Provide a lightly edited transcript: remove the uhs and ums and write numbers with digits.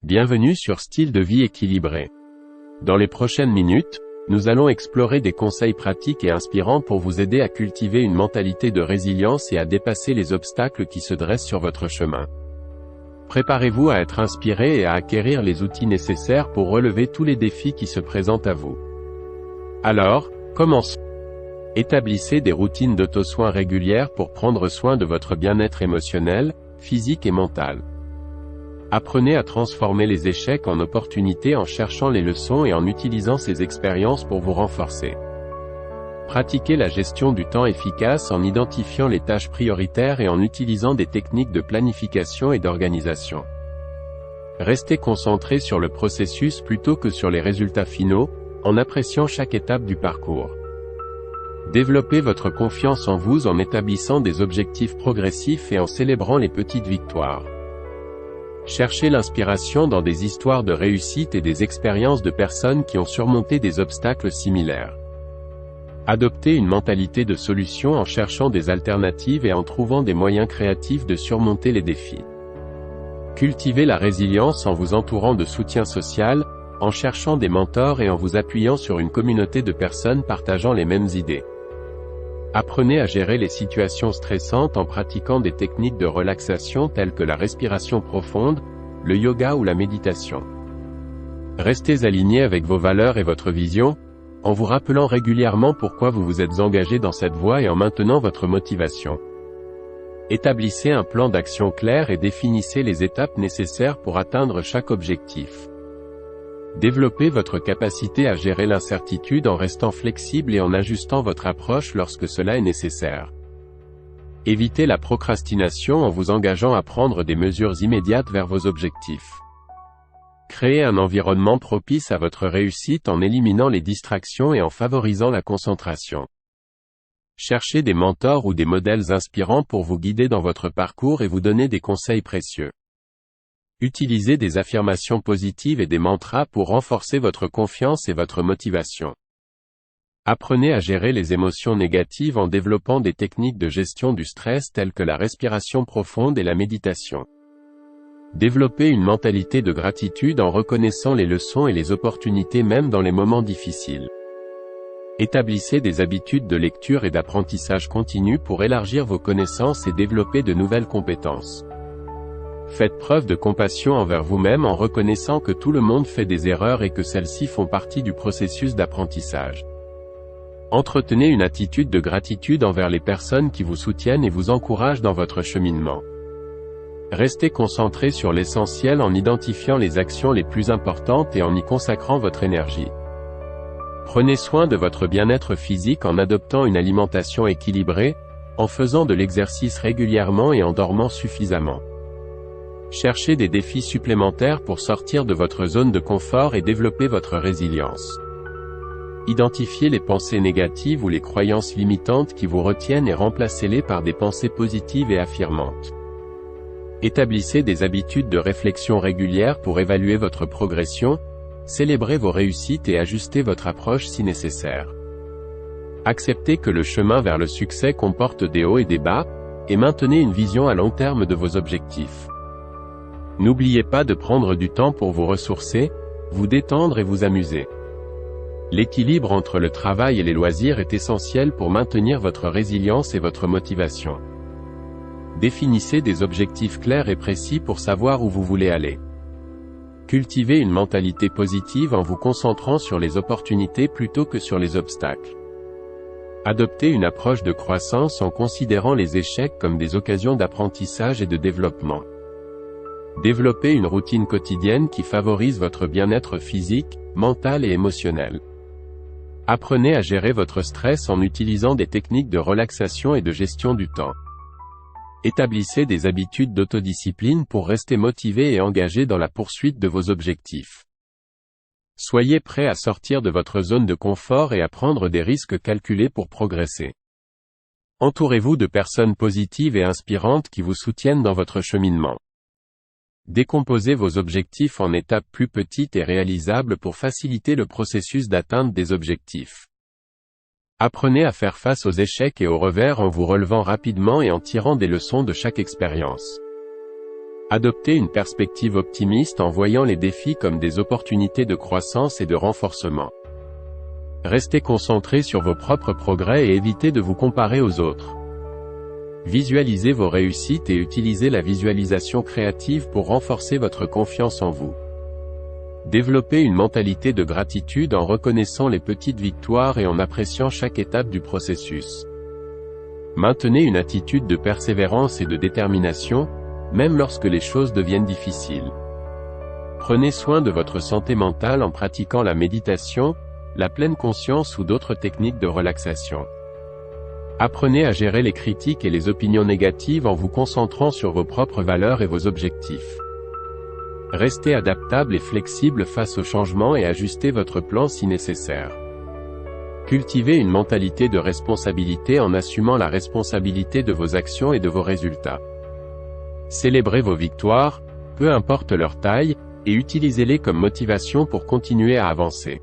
Bienvenue sur Style de vie équilibré. Dans les prochaines minutes, nous allons explorer des conseils pratiques et inspirants pour vous aider à cultiver une mentalité de résilience et à dépasser les obstacles qui se dressent sur votre chemin. Préparez-vous à être inspiré et à acquérir les outils nécessaires pour relever tous les défis qui se présentent à vous. Alors, commençons. Établissez des routines d'auto-soin régulières pour prendre soin de votre bien-être émotionnel, physique et mental. Apprenez à transformer les échecs en opportunités en cherchant les leçons et en utilisant ces expériences pour vous renforcer. Pratiquez la gestion du temps efficace en identifiant les tâches prioritaires et en utilisant des techniques de planification et d'organisation. Restez concentré sur le processus plutôt que sur les résultats finaux, en appréciant chaque étape du parcours. Développez votre confiance en vous en établissant des objectifs progressifs et en célébrant les petites victoires. Cherchez l'inspiration dans des histoires de réussite et des expériences de personnes qui ont surmonté des obstacles similaires. Adoptez une mentalité de solution en cherchant des alternatives et en trouvant des moyens créatifs de surmonter les défis. Cultivez la résilience en vous entourant de soutien social, en cherchant des mentors et en vous appuyant sur une communauté de personnes partageant les mêmes idées. Apprenez à gérer les situations stressantes en pratiquant des techniques de relaxation telles que la respiration profonde, le yoga ou la méditation. Restez aligné avec vos valeurs et votre vision, en vous rappelant régulièrement pourquoi vous vous êtes engagé dans cette voie et en maintenant votre motivation. Établissez un plan d'action clair et définissez les étapes nécessaires pour atteindre chaque objectif. Développez votre capacité à gérer l'incertitude en restant flexible et en ajustant votre approche lorsque cela est nécessaire. Évitez la procrastination en vous engageant à prendre des mesures immédiates vers vos objectifs. Créez un environnement propice à votre réussite en éliminant les distractions et en favorisant la concentration. Cherchez des mentors ou des modèles inspirants pour vous guider dans votre parcours et vous donner des conseils précieux. Utilisez des affirmations positives et des mantras pour renforcer votre confiance et votre motivation. Apprenez à gérer les émotions négatives en développant des techniques de gestion du stress telles que la respiration profonde et la méditation. Développez une mentalité de gratitude en reconnaissant les leçons et les opportunités même dans les moments difficiles. Établissez des habitudes de lecture et d'apprentissage continu pour élargir vos connaissances et développer de nouvelles compétences. Faites preuve de compassion envers vous-même en reconnaissant que tout le monde fait des erreurs et que celles-ci font partie du processus d'apprentissage. Entretenez une attitude de gratitude envers les personnes qui vous soutiennent et vous encouragent dans votre cheminement. Restez concentré sur l'essentiel en identifiant les actions les plus importantes et en y consacrant votre énergie. Prenez soin de votre bien-être physique en adoptant une alimentation équilibrée, en faisant de l'exercice régulièrement et en dormant suffisamment. Cherchez des défis supplémentaires pour sortir de votre zone de confort et développer votre résilience. Identifiez les pensées négatives ou les croyances limitantes qui vous retiennent et remplacez-les par des pensées positives et affirmantes. Établissez des habitudes de réflexion régulières pour évaluer votre progression, célébrez vos réussites et ajustez votre approche si nécessaire. Acceptez que le chemin vers le succès comporte des hauts et des bas, et maintenez une vision à long terme de vos objectifs. N'oubliez pas de prendre du temps pour vous ressourcer, vous détendre et vous amuser. L'équilibre entre le travail et les loisirs est essentiel pour maintenir votre résilience et votre motivation. Définissez des objectifs clairs et précis pour savoir où vous voulez aller. Cultivez une mentalité positive en vous concentrant sur les opportunités plutôt que sur les obstacles. Adoptez une approche de croissance en considérant les échecs comme des occasions d'apprentissage et de développement. Développez une routine quotidienne qui favorise votre bien-être physique, mental et émotionnel. Apprenez à gérer votre stress en utilisant des techniques de relaxation et de gestion du temps. Établissez des habitudes d'autodiscipline pour rester motivé et engagé dans la poursuite de vos objectifs. Soyez prêt à sortir de votre zone de confort et à prendre des risques calculés pour progresser. Entourez-vous de personnes positives et inspirantes qui vous soutiennent dans votre cheminement. Décomposez vos objectifs en étapes plus petites et réalisables pour faciliter le processus d'atteinte des objectifs. Apprenez à faire face aux échecs et aux revers en vous relevant rapidement et en tirant des leçons de chaque expérience. Adoptez une perspective optimiste en voyant les défis comme des opportunités de croissance et de renforcement. Restez concentré sur vos propres progrès et évitez de vous comparer aux autres. Visualisez vos réussites et utilisez la visualisation créative pour renforcer votre confiance en vous. Développez une mentalité de gratitude en reconnaissant les petites victoires et en appréciant chaque étape du processus. Maintenez une attitude de persévérance et de détermination, même lorsque les choses deviennent difficiles. Prenez soin de votre santé mentale en pratiquant la méditation, la pleine conscience ou d'autres techniques de relaxation. Apprenez à gérer les critiques et les opinions négatives en vous concentrant sur vos propres valeurs et vos objectifs. Restez adaptable et flexible face aux changements et ajustez votre plan si nécessaire. Cultivez une mentalité de responsabilité en assumant la responsabilité de vos actions et de vos résultats. Célébrez vos victoires, peu importe leur taille, et utilisez-les comme motivation pour continuer à avancer.